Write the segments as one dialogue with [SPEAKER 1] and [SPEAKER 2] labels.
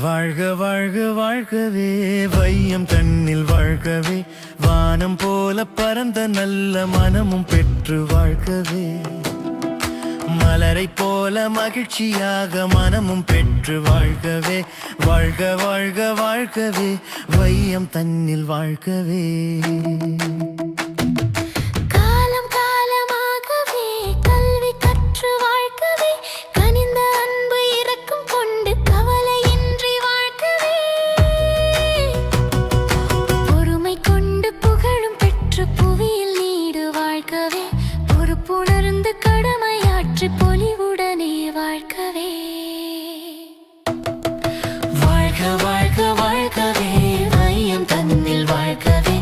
[SPEAKER 1] வாழ்க வாழ்க வாழ்கவே வையம் தன்னில் வாழ்கவே வானம் போல பரந்த நல்ல மனமும் பெற்று வாழ்கவே மலரை போல மகிழ்ச்சியாக மனமும் பெற்று வாழ்கவே வாழ்க வாழ்க வாழ்கவே வையம் தன்னில் வாழ்கவே
[SPEAKER 2] பொலிவுடனே வாழ்கவே
[SPEAKER 3] வாழ்க வாழ்க வாழ்கவே வையம் தன்னில் வாழ்கவே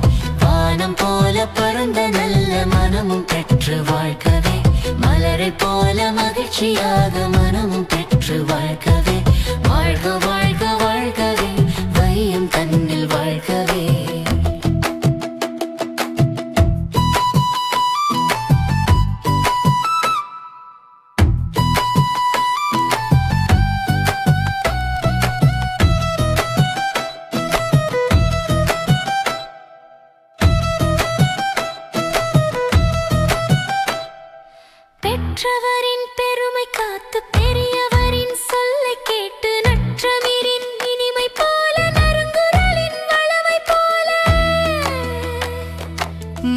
[SPEAKER 3] வானம் போல பரந்த நல்ல மனமும் பெற்று வாழ்கவே மலரை போல மகிழ்ச்சியாக மனமும் பெற்று வாழ்கவே வாழ்க வாழ்க வாழ்கவே வையம் தன்னில் வாழ்கவே
[SPEAKER 2] பெற்றவரின் பெருமை காத்து பெரியவரின் சொல்லை கேட்டு நற்றமிரின் இனிமை போல நறுங்குரலின் வளமை போல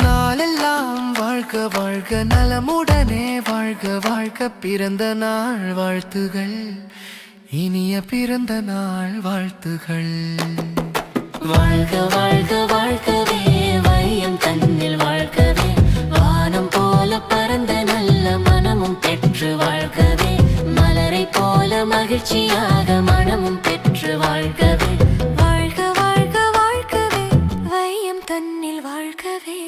[SPEAKER 1] நாளெல்லாம் வாழ்க வாழ்க நலமுடனே வாழ்க வாழ்க பிறந்த நாள் வாழ்த்துகள் இனிய பிறந்த நாள் வாழ்த்துகள்
[SPEAKER 3] வாழ்க வாழ்க வாழ்கவே வையம் தன்னில் வாழ்கவே வானம் போல பரந்த நல்ல மனமும் பெற்று வாழ்கவே மலரை போல மகிழ்ச்சியாக மனமும் பெற்று வாழ்கவே
[SPEAKER 2] வாழ்க வாழ்க வாழ்கவே வையம் தன்னில் வாழ்கவே.